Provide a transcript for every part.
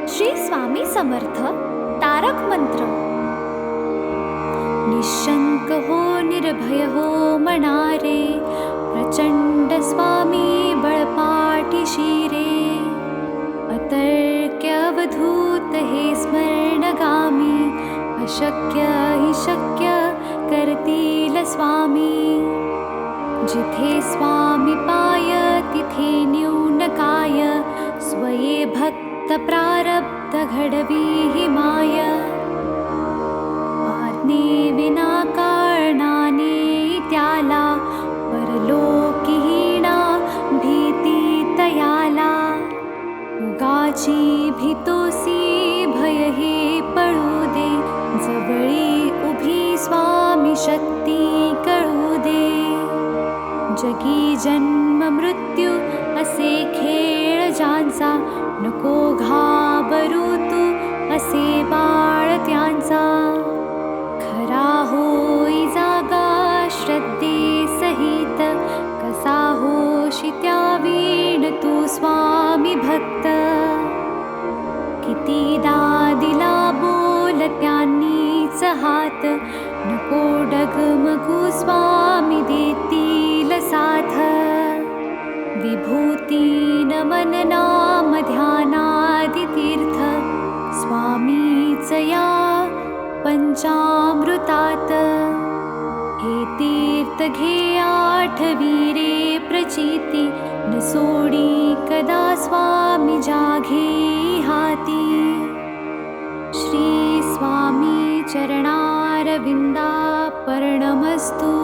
श्री स्वामी समर्थ तारक मंत्र. निशंक हो निर्भय हो मनारे, प्रचंड स्वामी बळपाठी शिरे. अतर्क्य अवधूत हे स्मरणगामी, अशक्य हि शक्य करतील स्वामी. जिथे स्वामी पाय तिथे न्यून काय, स्वये भक्त प्रारब्ध घडवी हि माय. आज्ञे विना कारणाने त्याला, परलोकीहीणा भीती तयाला. उगाची भीतोसी भय हे पळू दे, जवळी उभी स्वामी शक्ती कळू दे. जगी जन्म मृत्यू असे खेळ ज्यांचा, नको घाबरू तू असे बाळ त्यांचा. खरा होई जागा श्रद्धे सहित, कसा होशी त्या वीण तू स्वामी भक्त. कितीदा दिला बोल त्यांनीच हात, नको डगमगू स्वामी देतील साथ. विभूती नमन नाम ध्यानादि तीर्थ, स्वामीच या पंचामृतात. हे तीर्थ घे आठवी रे प्रचिती, न सोडी कदा स्वामी जाघे हाती. श्री स्वामी चरणारविंदा पर्णमस्तु.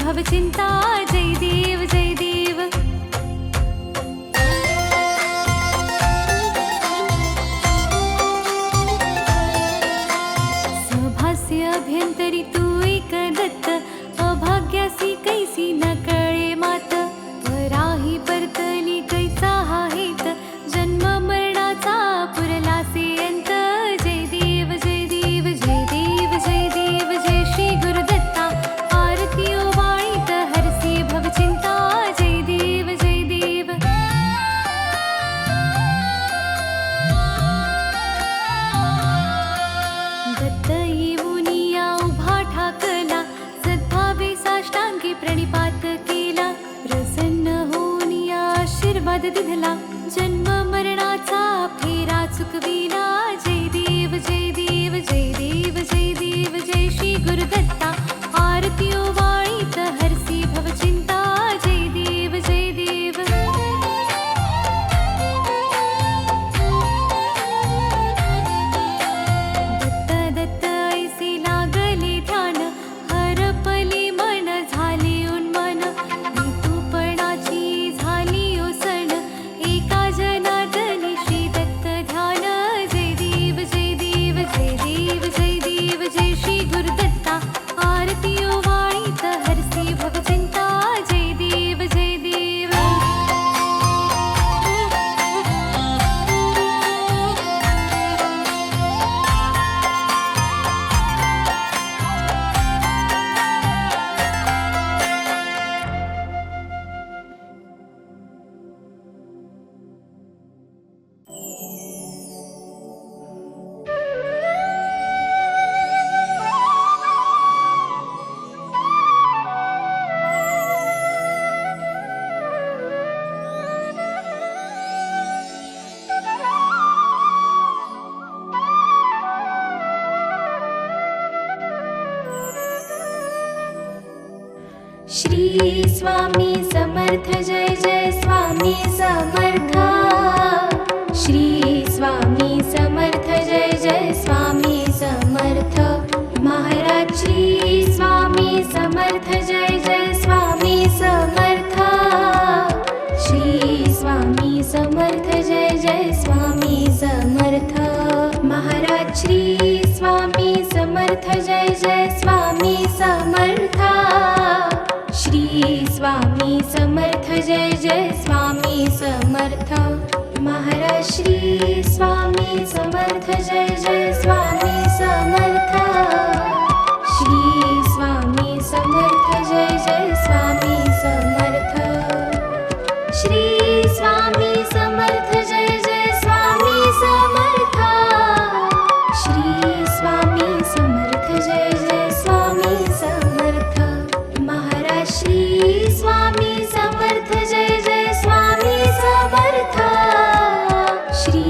भवचिन्ता जय देव जय देव। सभास्य अभ्यंतरी तू एक दत्त, अभाग्यासी कैसी न कळे मात। पराही परतली कैचा हा हेत, जन्म मरणाचा पुरलासे अंत। जय देव जय देव जय देव जय देव जय श्री गुरुदत्ता। आरती ओवाळीत हरसी भवचिंता जय देव जय देव। दत्त येऊनिया उभा ठाकला, सद्भावे साष्टांगी प्रणिपात केला। प्रसन्न होऊनिया आशीर्वाद दिधला, जन्म मरणाचा फेरा चुकविला। जय देव जय देव जय देव जय देव जय श्री गुरुदत्ता। आरती ओवाळीत हरसी भवचिंता जय देव जय देव। दत्त दत्त ऐसे लागले ध्यान, हरपले मन झाले उन्मन। ऋतुपणाची झाली ओसण, एका जनार्दनी श्री दत्त ध्यान। जय देव जय देव जय देव जय देव जय श्री गुरुदत्ता। आरती ओवाळीत हरसी भवचिंता जय देव जय देव। श्री स्वामी समर्थ जय जय स्वामी समर्थ। श्री स्वामी समर्थ जय जय स्वामी समर्थ। महाराज श्री स्वामी समर्थ जय जय स्वामी समर्थ। श्री स्वामी समर्थ जय जय स्वामी समर्थ। महाराज श्री स्वामी समर्थ जय जय स्वामी समर्थ। श्री स्वामी समर्थ जय जय स्वामी समर्थ। महाराज श्री स्वामी समर्थ जय जय स्वामी समर्थ। श्री स्वामी समर्थ जय जय स्वामी समर्थ। श्री स्वामी समर्थ जय जय स्वामी समर्थ। श्री स्वामी समर्थ जय जय स्वामी समर्थ। महाराज श्री स्वामी समर्थ जय जय स्वामी समर्थ। श्री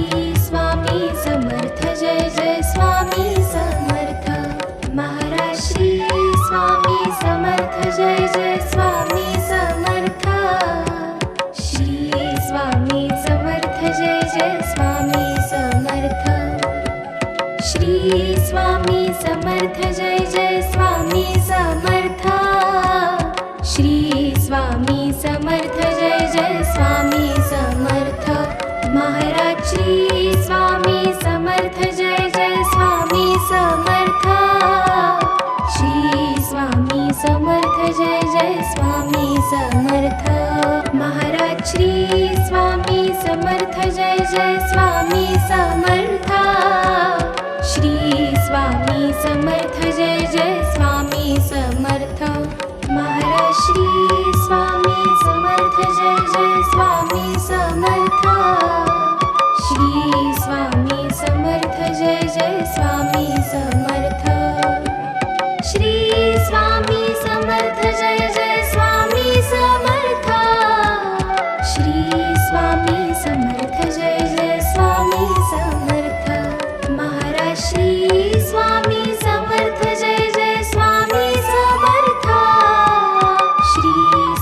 स्वामी समर्थ जय जय स्वामी समर्थ। महाराज श्री स्वामी समर्थ जय जय स्वामी समर्थ। श्री स्वामी समर्थ जय जय स्वामी समर्थ। श्री स्वामी समर्थ जय जय स्वामी समर्थ। श्री स्वामी समर्थ जय जय स्वामी समर्थ। महाराज श्री स्वामी समर्थ जय जय स्वामी समर्थ। श्री स्वामी समर्थ जय जय स्वामी समर्थ। महाराज श्री स्वामी समर्थ जय जय स्वामी समर्थ। श्री स्वामी समर्थ जय जय स्वामी समर्थ। महाराज श्री स्वामी समर्थ जय जय स्वामी समर्थ। श्री स्वामी समर्थ जय जय स्वामी समर्थ। श्री स्वामी समर्थ जय जय स्वामी समर्थ। श्री स्वामी समर्थ जय जय स्वामी समर्थ। महाराज श्री स्वामी समर्थ जय जय स्वामी समर्थ। श्री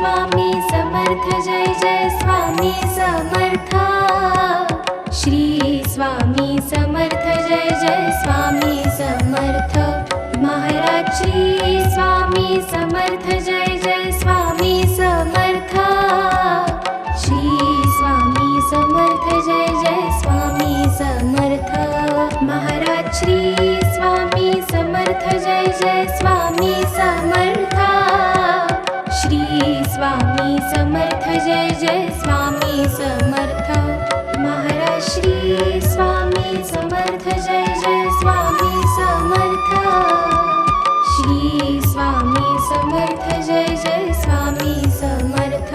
स्वामी समर्थ जय जय स्वामी समर्थ श्री स्वामी समर्थ जय जय स्वामी समर्थ महाराज श्री स्वामी समर्थ जय जय स्वामी समर्थ श्री स्वामी समर्थ जय जय स्वामी समर्थ महाराज श्री स्वामी समर्थ जय जय स्वामी समर्थ श्री स्वामी समर्थ जय जय स्वामी समर्थ महाराज श्री स्वामी समर्थ जय जय स्वामी समर्थ श्री स्वामी समर्थ जय जय स्वामी समर्थ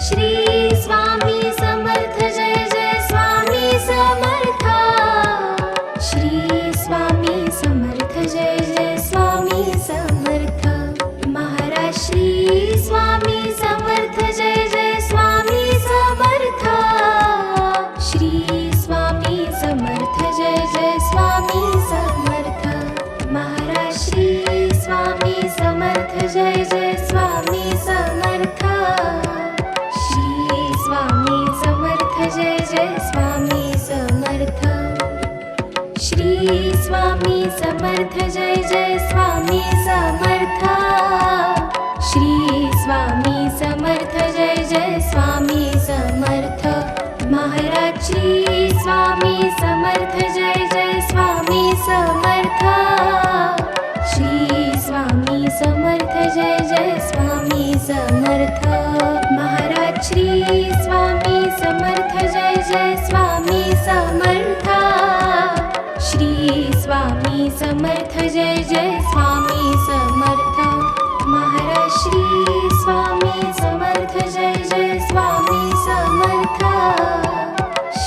श्री स्वामी समर्थ जय जय स्वामी समर्थ श्री स्वामी समर्थ जय जय स्वामी समर्थ महाराज श्री स्वामी समर्थ जय जय स्वामी समर्थ श्री स्वामी समर्थ जय जय स्वामी समर्थ महाराज श्री स्वामी समर्थ जय जय स्वामी समर्थ श्री स्वामी समर्थ जय जय स्वामी समर्थ श्री स्वामी समर्थ जय जय स्वामी समर्थ श्री स्वामी समर्थ जय जय स्वामी समर्थ महाराज श्री स्वामी समर्थ जय जय स्वामी समर्थ श्री स्वामी समर्थ जय जय स्वामी समर्थ महाराज श्री स्वामी समर्थ जय जय स्वामी समर्थ श्री स्वामी समर्थ जय जय स्वामी समर्थ महाराज श्री स्वामी समर्थ जय जय स्वामी समर्थ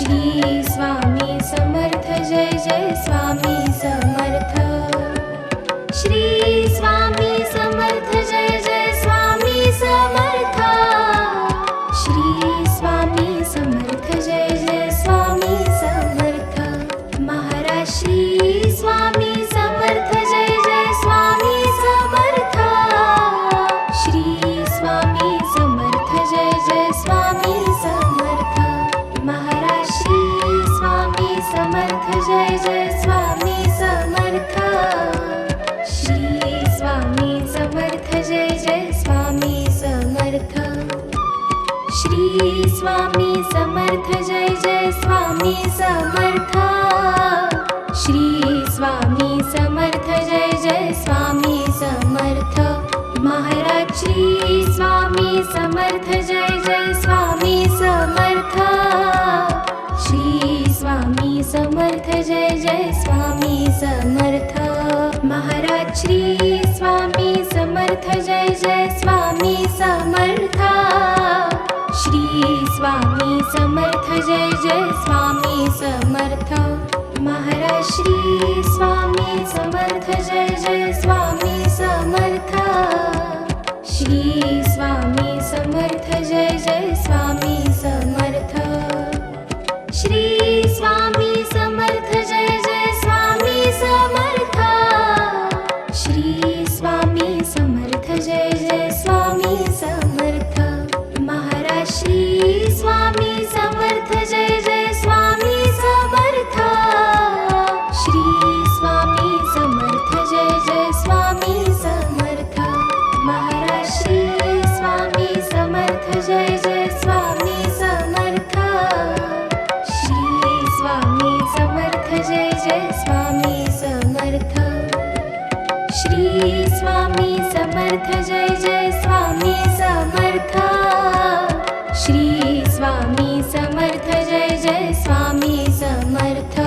श्री स्वामी समर्थ जय जय स्वामी समर्थ श्री स्वामी समर्थ जय जय स्वामी समर्थ श्री स्वामी समर्थ जय जय स्वामी समर्थ महाराज श्री स्वामी समर्थ जय जय स्वामी समर्थ श्री स्वामी समर्थ जय जय स्वामी समर्थ महाराज श्री स्वामी समर्थ जय जय स्वामी समर्थ श्री स्वामी समर्थ जय जय स्वामी समर्थ श्री स्वामी समर्थ जय जय स्वामी समर्थ श्री स्वामी समर्थ जय जय स्वामी समर्थ महाराज श्री स्वामी समर्थ जय जय स्वामी समर्थ श्री स्वामी समर्थ जय जय स्वामी समर्थ महाराज श्री स्वामी समर्थ जय जय स्वामी समर्थ श्री स्वामी समर्थ जय जय स्वामी समर्थ महाराज श्री स्वामी समर्थ जय जय स्वामी समर्थ श्री स्वामी समर्थ जय जय स्वामी समर्थ श्री स्वामी समर्थ जय जय स्वामी समर्थ श्री स्वामी समर्थ जय जय स्वामी समर्थ महाराज श्री स्वामी समर्थ जय जय स्वामी समर्थ श्री स्वामी समर्थ जय जय स्वामी समर्थ महाराज श्री स्वामी समर्थ जय जय स्वामी समर्थ श्री स्वामी समर्थ जय जय स्वामी समर्थ श्री स्वामी समर्थ जय जय स्वामी समर्थ श्री स्वामी समर्थ जय जय स्वामी समर्थ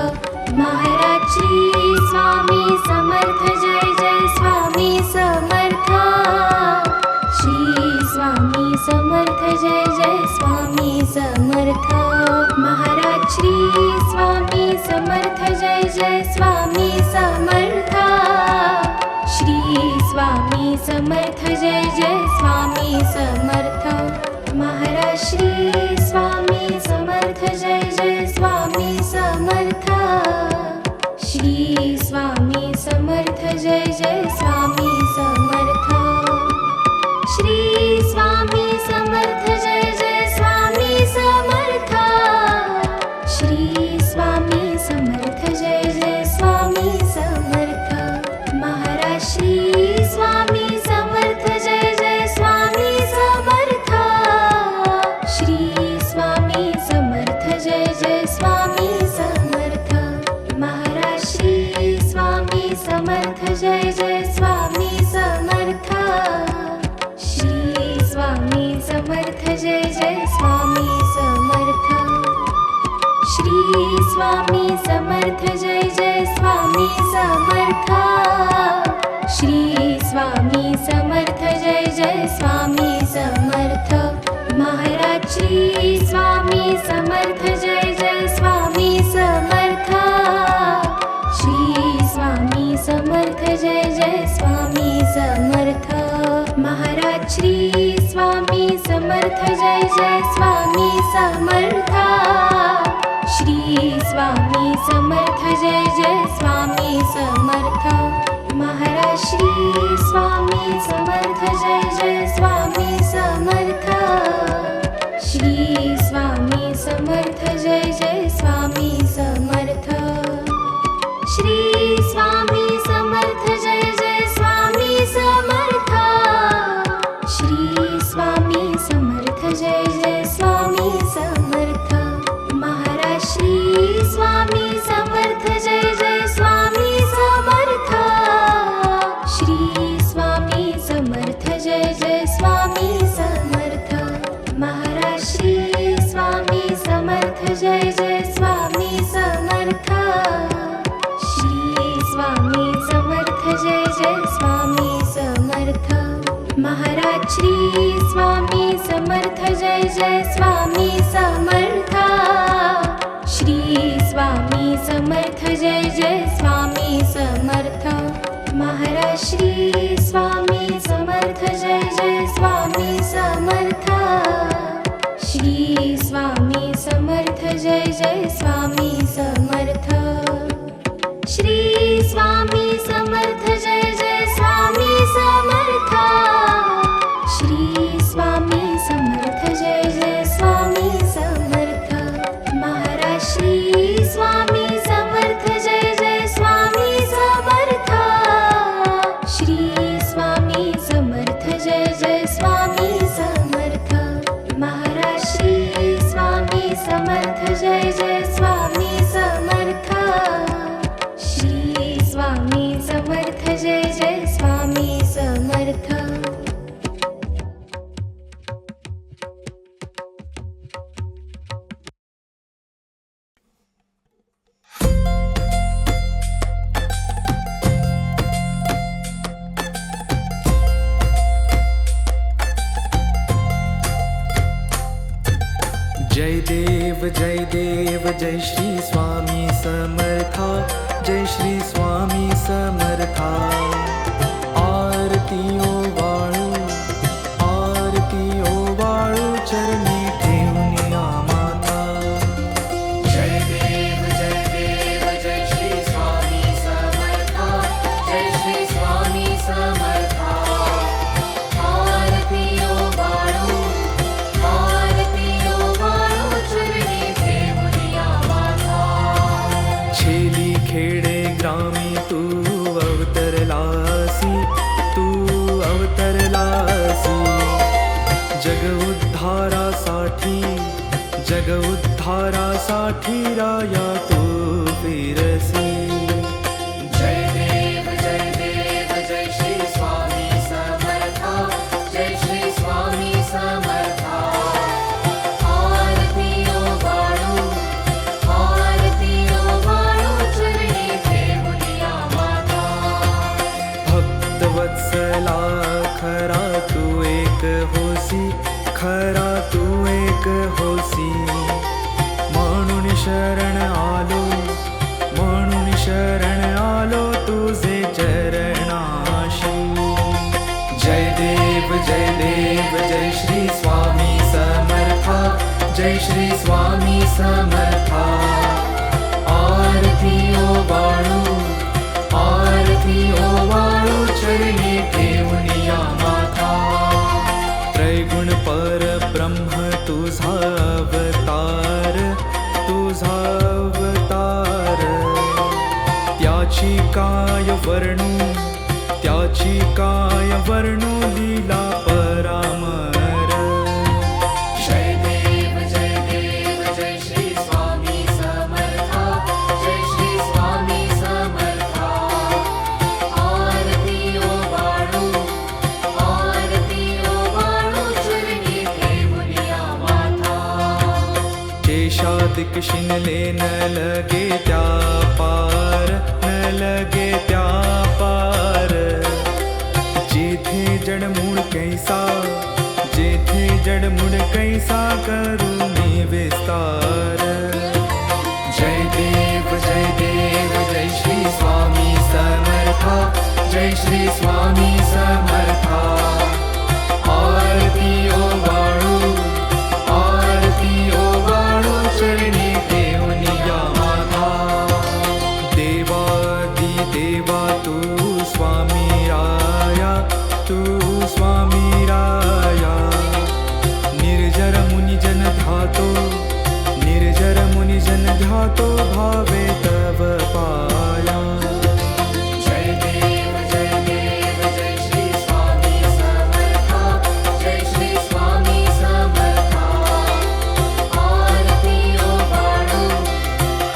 महाराज श्री स्वामी समर्थ जय जय स्वामी समर्थ श्री स्वामी समर्थ जय जय स्वामी समर्थ महाराज श्री स्वामी समर्थ जय जय स्वामी समर्थ श्री स्वामी समर्थ जय जय स्वामी समर्थ महाराज श्री स्वामी समर्थ जय जय स्वामी समर्थ श्री स्वामी समर्थ जय जय स्वामी समर्थ श्री स्वामी समर्थ जय जय स्वामी समर्थ श्री स्वामी समर्थ जय जय स्वामी समर्थ महाराज श्री स्वामी समर्थ जय जय स्वामी समर्थ श्री स्वामी समर्थ जय जय स्वामी समर्थ महाराज श्री स्वामी समर्थ जय जय स्वामी समर्थ श्री स्वामी समर्थ जय जय स्वामी समर्थ महाराज श्री स्वामी समर्थ जय जय स्वामी समर्थ श्री स्वामी समर्थ जय जय स्वामी समर्थ श्री स्वामी समर्थ जय जय स्वामी समर्थ श्री स्वामी समर्थ जय जय स्वामी समर्थ महाराज श्री स्वामी समर्थ जय जय स्वामी समर्थ श्री स्वामी समर्थ जय जय स्वामी समर्थ महाराज श्री स्वामी समर्थ जय जय स्वामी समर्थ श्री स्वामी समर्थ जय जय स्वामी समर्थ महाराज श्री स्वामी समर्थ जय जय स्वामी समर्थ श्री स्वामी समर्थ जय जय स्वामी समर्थ महाराज श्री स्वामी समर्थ जय जय स्वामी समर्थ श्री स्वामी समर्थ जय जय स्वामी समर्थ श्री स्वामी समर्थ जय जय स्वामी समर्थ श्री स्वामी समर्थ जय जय स्वामी समर्थ महाराज श्री स्वामी समर्थ जय जय स्वामी समर्थ श्री स्वामी समर्थ जय जय स्वामी समर्थ महाराज श्री स्वामी समर्थ जय जय स्वामी समर्थ श्री स्वामी समर्थ जय जय स्वामी समर्थ जय देव जय श्री स्वामी समर्था जय श्री स्वामी समर्था आरतीओ वाळू चरणी ठेवून आम्हाला जय देव जय श्री स्वामी समर्था जय श्री स्वामी समर्था आरतीओ वाळू चरणी ठेवून आम्हाला छेली खेडे ग्रामी तू अवतरलासी जग उद्धारासाठी राया तू फिरसी जय देव जय श्री स्वामी समर्था जय श्री स्वामी समर्था आरतीओ वाळू चरणी ठेवून आम्हाला भक्तवत्सला खरा तू एक होसी म्हणून शरण आलो तुझे चरणाशी जय देव जय श्री स्वामी समर्था जय श्री स्वामी समर्था आरतीओ वाळू चरणी ठेवून आम्हाला त्रैगुण परब्रह्म तुझा अवतार त्याची काय वर्णू लीला परामर जय देव जय श्री स्वामी समर्था जय श्री स्वामी समर्था आरतीओ वाळू चरणी ठेवून आम्हाला अधिक शिनले न लगे त्या पार, न लगे त्या पार. जेथे जडमूळ कैसा, जेथे जडमूळ कैसा करू मी विस्तार. जय देव जय श्री स्वामी समर्था, जय श्री स्वामी समर्था. आरती ओवाळू, आरती ओवाळू चरणी ठेवून या माता. देवादी देवा तू स्वामी राया, तू स्वामी राया. निर्जर मुनिजन ध्यातो, निर्जर मुनिजन ध्यातो भावे तव पाया. जय देव जय श्री स्वामी समर्था, जय श्री स्वामी समर्था. आरती ओवाळू,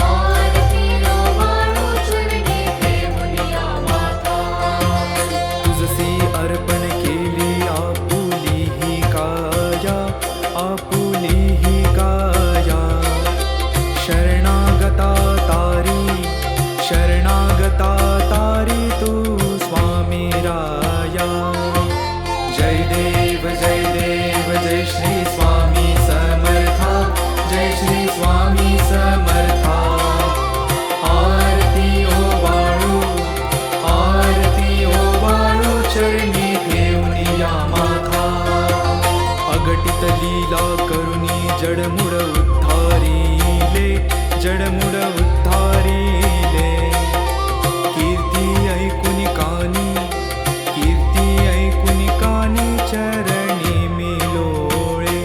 आरती ओवाळू चरणी ठेवून या माता. तुझसी अर्पण केली आपुली ही काया, आपुली ही काया. शरणागता तारी, शरणागता तारी तू स्वामी राया. जय देव जय श्री स्वामी समर्था, जय श्री स्वामी समर्था. आरती ओवाळू, आरती ओवाळू चरणी ठेवून या माता. अगटित लीला करुणी जडमुड उद्धारिले, जडमुड उद्धारिले. कीर्ती ऐकुनी कानी, कीर्ती ऐकुनी कानी चरणी मी लोळे.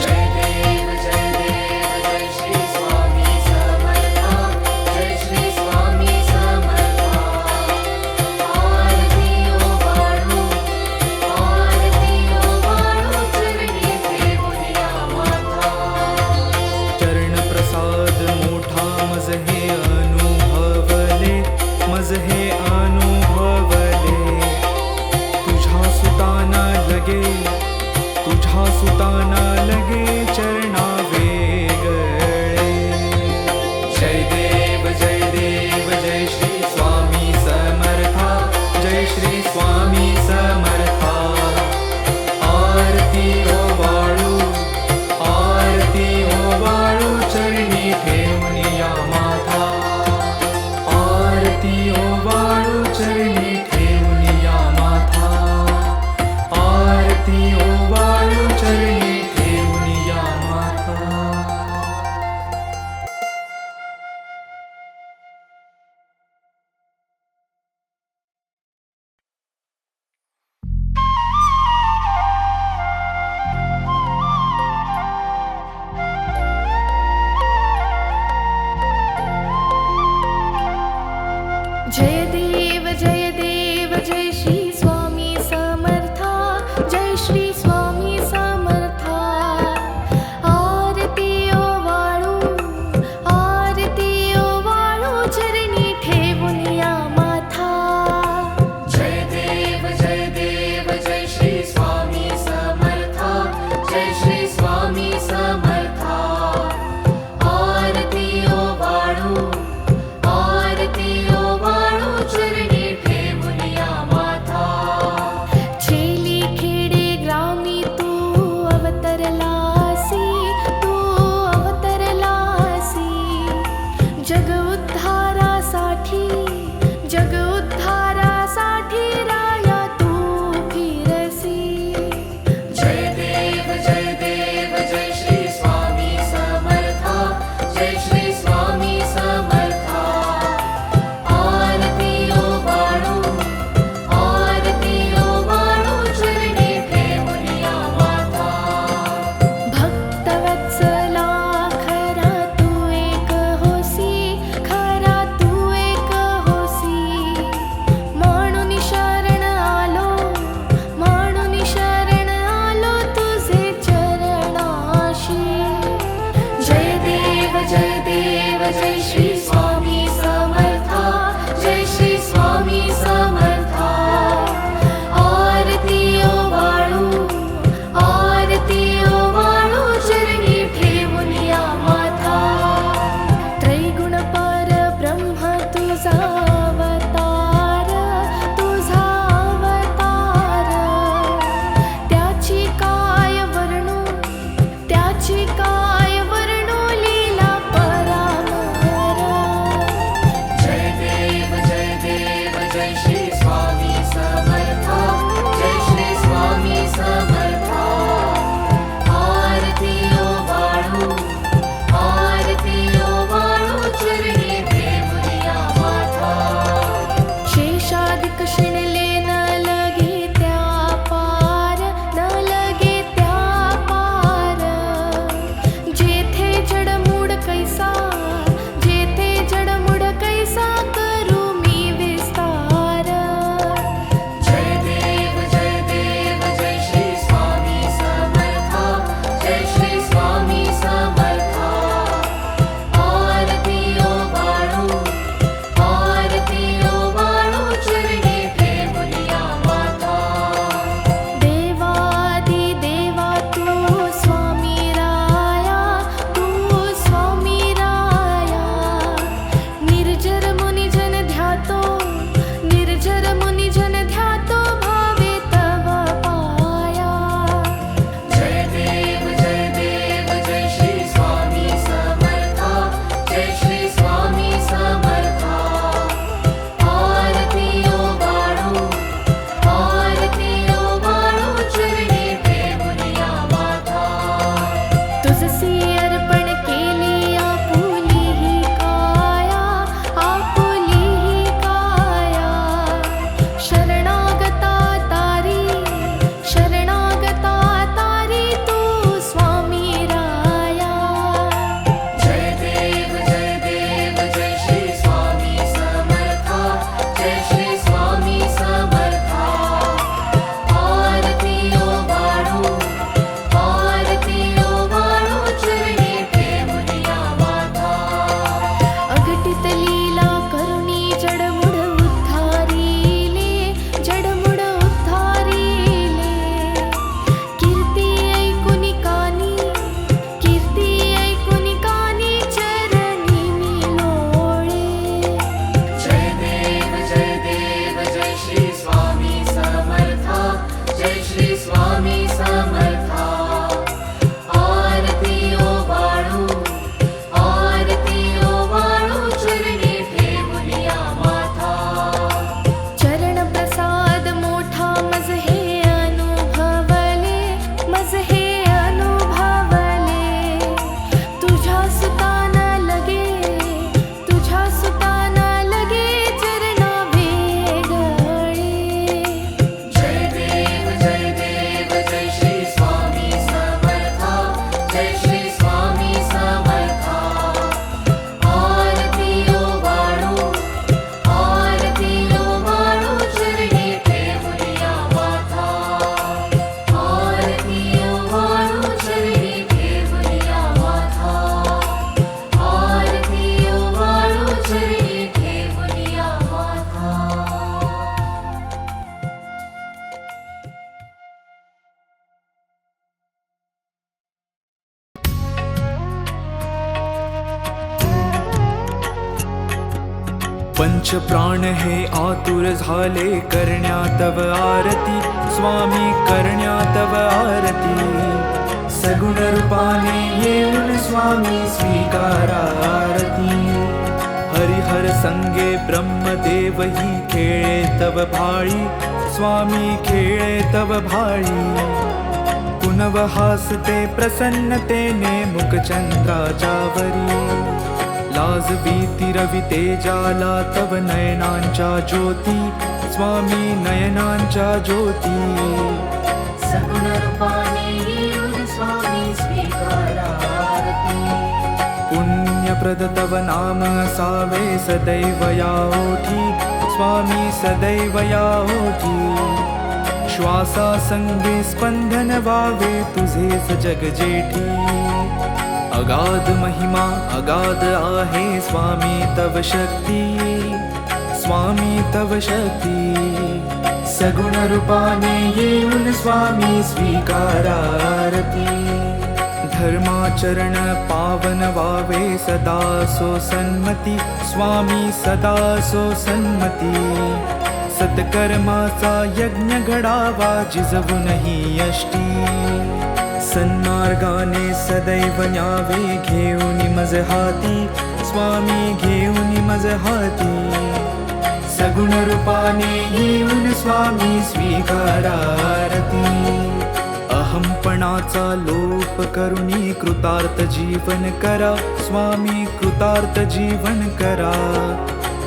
जय देव जय श्री स्वामी समर्था, जय श्री स्वामी समर्था. आरती ओवाळू, आरती ओवाळू चरणी ठेवून या माता. चरण प्रसाद मोठा एक शिणले न लगे त्या पार, न लगे त्या पार. जेथे जडमूड कैसा, जेथे जडमूड कैसा, करू मी विस्तार. जय देव जय श्री स्वामी समर्था. जय श्री स्वामी समर्था. आरती ओ बाळू, आरती ओ बाळू, चरणी ठेवूया माथा. देवादी देवा तू स्वामी राया, तू स्वामी राया. निर्जर मुनिजन ध्यातो, निर्जर मुनिजन ध्यातो, भावे तव पाया. जय देव जय श्री स्वामी समर्था. जय श्री स्वामी समर्था. आरती ओ बाळू, आरती ओ बाळू, चरणी ठेवूया माथा. तुझसी अर्पण केली आपुली ही काया, आपुली ही काया. शरणागता तारी, शरणागता तारी, तू स्वामी राया. जय देव जय श्री स्वामी समर्था. जय श्री स्वामी समर्था. आरती ओ बाळू, आरती ओ बाळू, चरणी ठेवूया माथा. अघटित लीला करुणी जडमुड उद्धारिले, जडमुड उद्धारिले. कीर्ती ऐकुनी कानी, कीर्ती ऐकुनी कानी, चरणी मी लोळे. जय देव जय श्री स्वामी समर्था. जय श्री स्वामी समर्था. आरती ओ बाळू, आरती ओ बाळू, चरणी ठेवूया माथा. चरण प्रसाद मोठा मज हे अनुभवले, मज हे अनुभवले. तुझ्या सुताना लगे, तुझ्या सुताना लगे, चरणा वेगळे. जय देव जय श्री स्वामी समर्था. जय श्री स्वामी समर्था. आरती ओ बाळू, आरती ओ बाळू, चरणी ठेवूया माथा. आरती ओ बाळू, चरणी ठेवूया माथा. आरती ओ बाळू, चरणी ठेवूया माथा. पंचप्राण हे आतुर झाले करण्या तव आरती. स्वामी करण्या तव आरती. सगुण रूपाने येऊन स्वामी स्वीकारा आरती. हरिहर संगे ब्रह्मदेव ही खेळे तव भाळी. स्वामी खेळे तव भाळी. पुनव हासते प्रसन्नतेने मुखचंद्राच्यावरी. लाज भीती रवी तेजाला तव नयनांच्या ज्योती. स्वामी नयनांच्या ज्योती. सगुण रूपाने येऊन स्वामी स्वीकारा आरती. पुण्यप्रद तव नाम असावे सदैव या ओठी. स्वामी सदैव या ओठी. श्वासा संगे स्पंदन व्हावे तुझेच जग जेठी. अगाध महिमा अगाध आहे स्वामी तव शक्ती. स्वामी तव शक्ती. सगुण रूपाने येऊन स्वामी स्वीकारा आरती. धर्माचरण पावन व्हावे सदा सो सन्मती. स्वामी सदा सो सन्मती. सत्कर्माचा यज्ञ घडावा जिजवूनही यष्टी. सन्मार्गाने सदैव न्यावे घेऊनी मज हाती. स्वामी घेऊनी मज हाती. सगुण रूपाने येऊन स्वामी स्वीकारा आरती. अहंपणाचा लोप करुणी कृतार्थ जीवन करा. स्वामी कृतार्थ जीवन करा.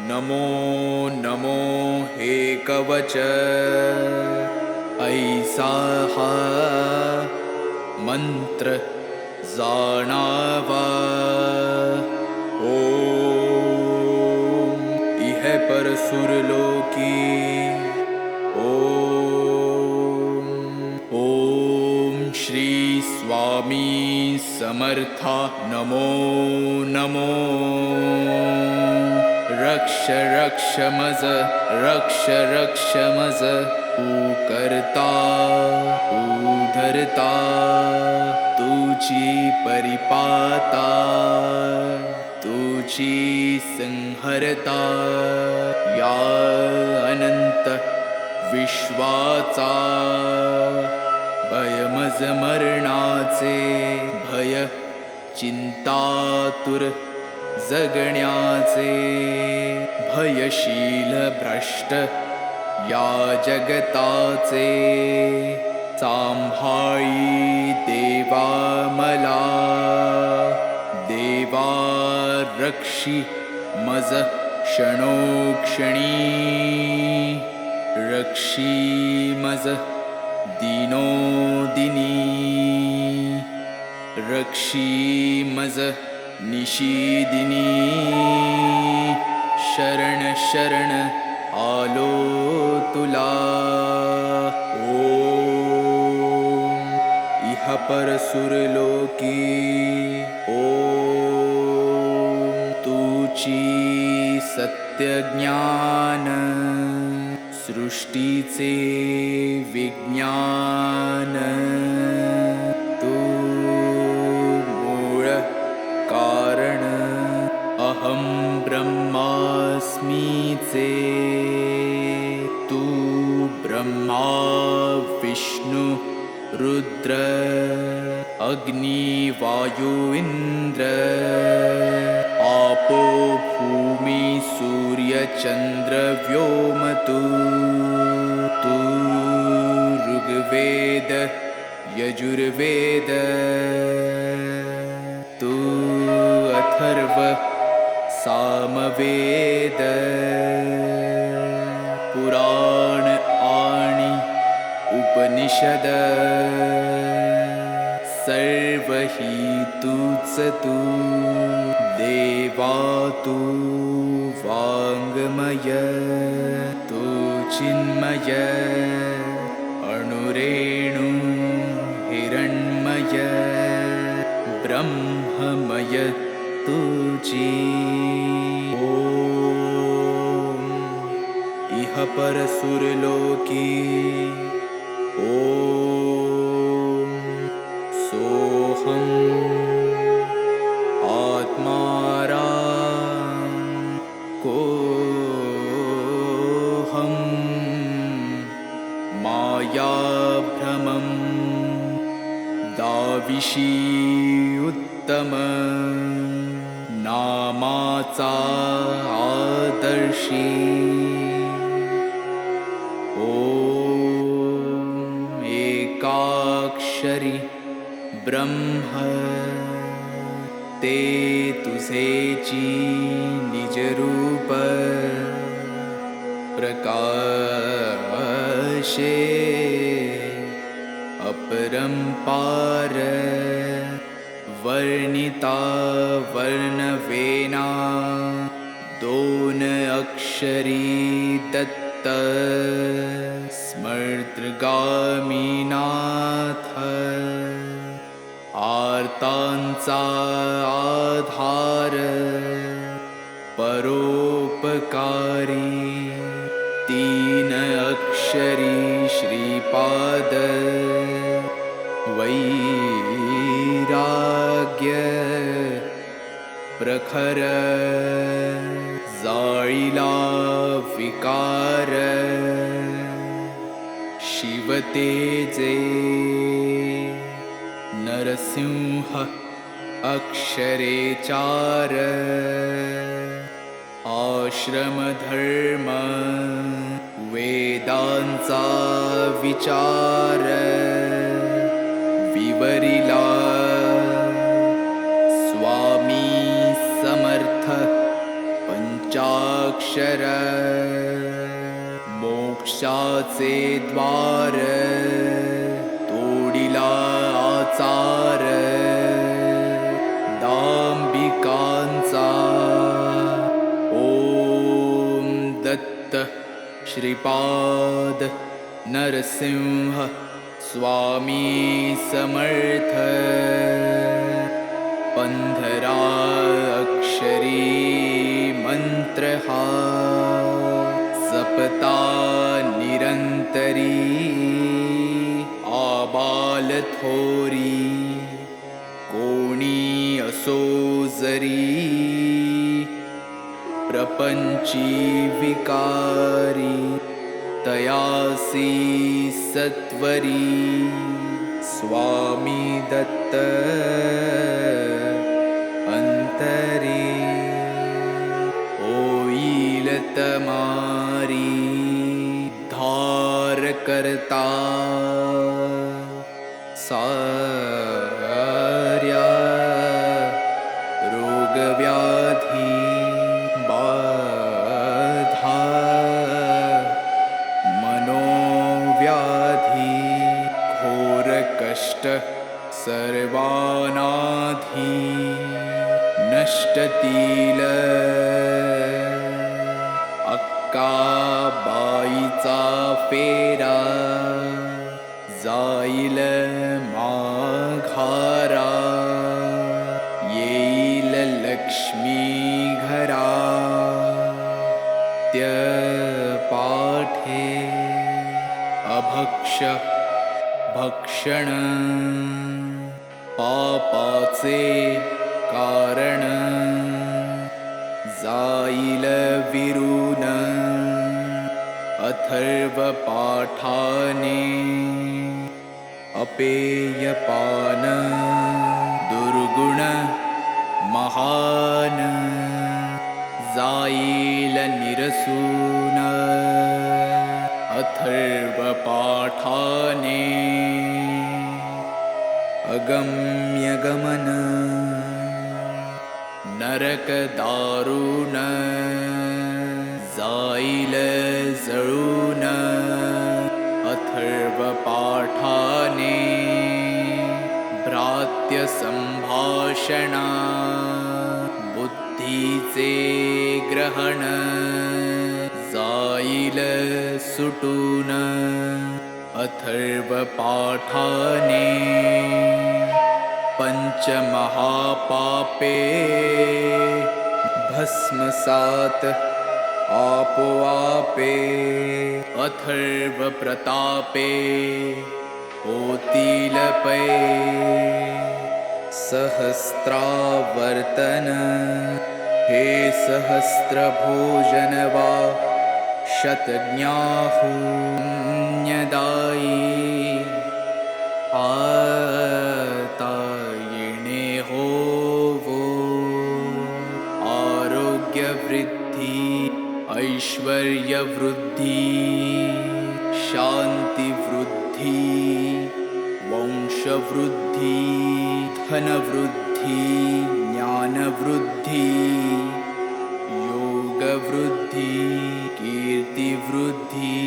नमो नमो हे कवच ऐसा हा मंत्र जाणावा ओम इह परसुरलोकी ओम श्री स्वामी समर्था नमो नमो रक्ष रक्ष मज करता उधरता तुझी परिपाता तुझी संहरता या अनंत विश्वाचा भयमज मरणाचे भय चिंतातुर जगण्याचे भयशील भ्रष्ट या जगताचे सांभाळी देवा मला देवा रक्षी मज क्षणोक्षणी रक्षी मज दिनोदिनी रक्षी मज निशिदिनी शरण शरण आलो तुला ओम इह परसुरलोकी ओम तुची सत्य ज्ञान सृष्टीचे विज्ञान तू मूळ कारण अहं ब्रह्मास्मीचे तू ब्रह्मा विष्णु रुद्र अग्नि वायु इंद्र आपो भूमि सूर्य चंद्र व्योम तू ऋग्वेद यजुर्वेद तू अथर्व सामवेद पुराण आणि उपनिषद सर्व ही तूच तू देवा तू वाङ्मय तू चिन्मय अणुरेणु हिरण्मय ब्रह्ममय तुझी ओम इह परसुरलोकी ओम सोहम आत्मारा कोहम मायाभ्रमं दाविशी उत्तम नामाचा आदर्शी ओम एकाक्षरी ब्रह्म ते तुझेची निजरूप प्रकाशे अपरंपार वर्णिता वर्णवेना दोन अक्षरी दत्त स्मर्तगामीनाथ आर्तांचा आधार परोपकारी तीन अक्षरी श्रीपाद वैराग्य प्रखर जाळीला विकार शिवतेजे नरसिंह अक्षरे चार आश्रमधर्म वेदांचा विचार विवरिला स्वामी समर्थ पंचाक्षरी बीजाक्षर मोक्षाचे द्वार तोडिला आचार दांभिकांचा ओम दत्त श्रीपाद नरसिंह स्वामी समर्थ 15 अक्षरी मंत्र हा जपता निरंतरी आबाल थोरी कोणी असो जरी प्रपंची विकारी तयासी सत्वरी स्वामी दत्त अंतरी होईल तमारी धार करता सार्या रोगव्याधी बाधा मनोव्याधी घोर कष्ट सर्वानाधी नष्टतील अक्काबाईचा फेरा जाईल माघारा येईल लक्ष्मी घरा त्य पाठे अभक्ष भक्षण पापाचे कारण जाईल विरून अथर्व पाठाने अपेयपान दुर्गुण महान जाईल निरसून अथर्व पाठाने अगम्य गमन नरक दारुण जाईल जळून अथर्व पाठाने भ्रात्य संभाषणा बुद्धीचे ग्रहण जाईल सुटून अथर्व पाठाने पंचमहापापे भस्मसात आपोआपे अथर्व प्रतापे होतील पै सहस्त्रावर्तन हे सहस्त्र भोजन वा शतज्ञाहुन्यदायी आता येणे होवो आरोग्य वृद्धी ऐश्वर्य वृद्धी शांती वृद्धी वंश वृद्धी धन वृद्धी ज्ञान वृद्धी योग वृद्धी कीर्ति वृद्धी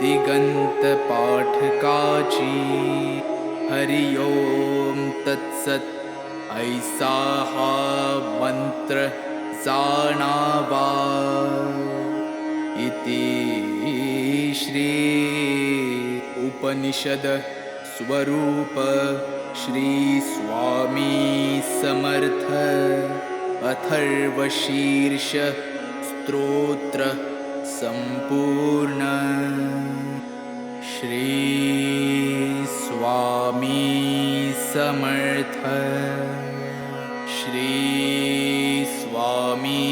दिगंत पाठकाची हरि ओम तत्सत ऐसा हा मंत्र जाणावा इति श्री उपनिषद स्वरूप श्री स्वामी समर्थ अथर्वशीर्ष स्तोत्र संपूर्ण श्री स्वामी समर्थ श्री स्वामी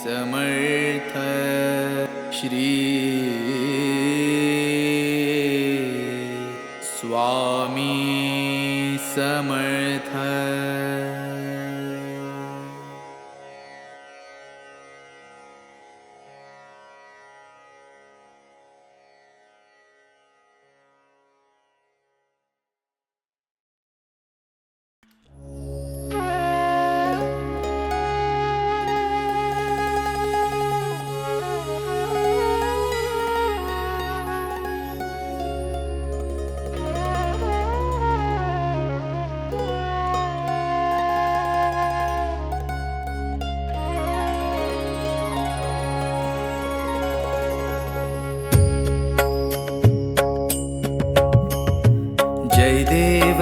समर्थ श्री स्वामी समर्थ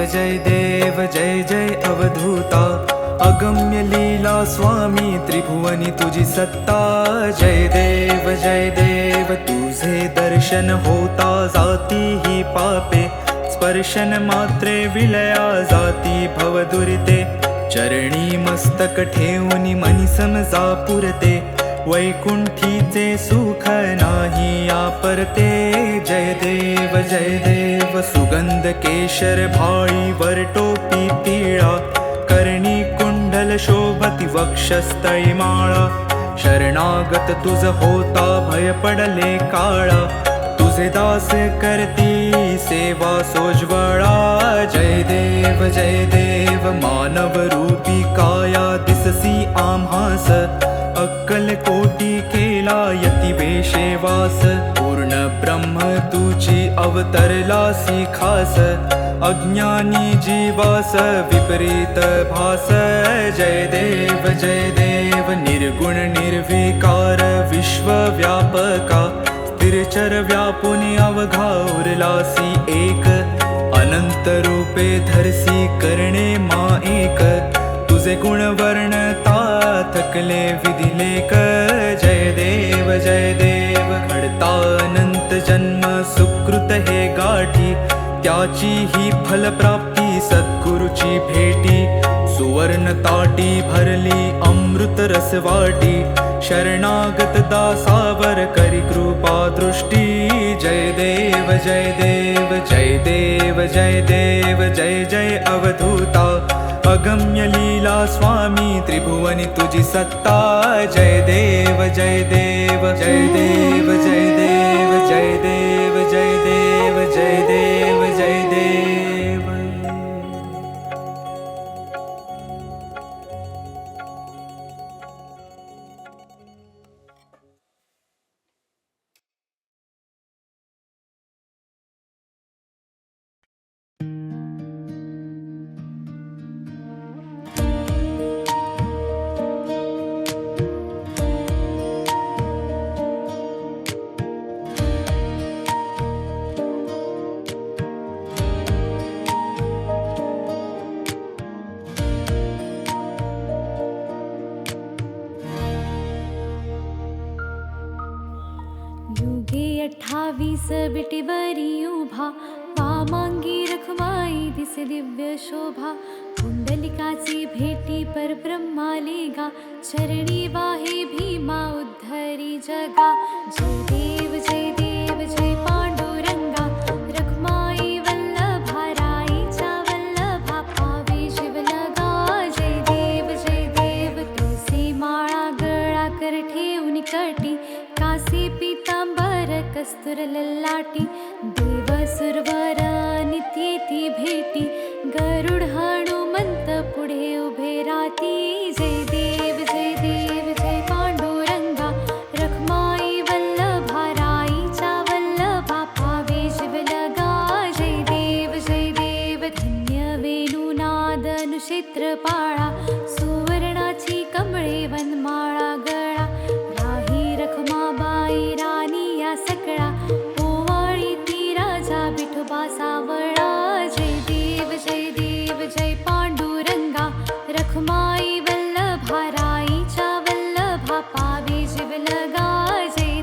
जय देव जय जय अवधूता अगम्य लीला स्वामी त्रिभुवनी तुझी सत्ता जय देव तुझे दर्शन होता जाती ही पापे स्पर्शन मात्रे विलया जाती भवदुरिते चरणी मस्तक ठेवून मनी समजा पुरते वैकुंठीचे सुख नाही आपरते जय देव सुगंध केशर भाळी वर टोपी पिळा कर्णी कुंडल शोभती वक्षस्थळी माळा शरणागत तुझ होता भय पडले काळा तुझे दास करती सेवा सोज्वळा जय देव मानव रूपी काया दिससी आम्हास अक्कल कोटी केला यती वेशेवास पूर्ण ब्रह्म तुझी अवतरलासी खास अज्ञानी जीवास विपरीत भास जय देव निर्गुण निर्विकार विश्वव्यापका स्थिरचर व्यापुनी अवघा उरलासी एक अनंत रूपे धरसी करणे मा एक तुझे गुण वर्णता थकले विधिलेख जय देव घडता अनंत जन्म सुकृत हे गाठी त्याची ही फलप्राप्ती सद्गुरुची भेटी सुवर्ण ताटी भरली अमृत रसवाटी शरणागत दासावर करी कृपा दृष्टी जय देव जय जय अवधूता अगम्य लीला स्वामी त्रिभुवनी तुझी सत्ता जय देव जय देव जय देव जय देव जय देव जय देव जय देव जय देव युगे 28 बिटीवरी उभा वामांगी रखमाई दिसे दिव्य शोभा कुंडलिकाची भेटी परब्रह्माले गा चरणी वाहे भीमा उद्धरी जगा जय देव जय पांडुरंगा रखमाई वल्लभा राईच्या वल्लभा पावे शिवलगा जय देव तुळसी माळा गळा कर ठेवून कटी कासे पीतांबर कस्तुर ललाटी देव सुरवर नित्येती भेटी गरुड हनुमंत पुढे उभे राती जय देव जय पांडुरंगा रखमाई वल्लभा राईच्या वल्लभा पावे शिवलगा जय देव धन्य वेणुनाद अनुक्षेत्र पाळा सुवर्णाची कमळे वनमाळा गळा राही रखमाबाई राणी या सकळा ओवाळी ती राजा विठोबा सावळा जय देव जय पांडुरंगा रखमाई वल्लभा राईच्या वल्लभा पावे शिवलगा जय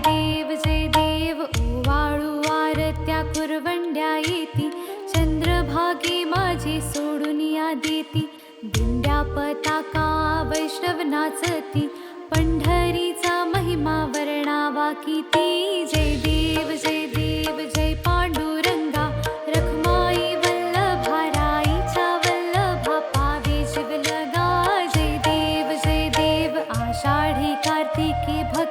देव ओवाळू आरत्या कुरवंड्या येती चंद्रभागे माझे सोडून या देती दिंड्या पताका वैष्णव नाचती पंढरीचा महिमा वर्णावा किती जय देव जय पांडुरंगा रखमाई वल्लभा राईच्या वल्लभा पावे शिवलगा जय देव आषाढी कार्तिके भक्त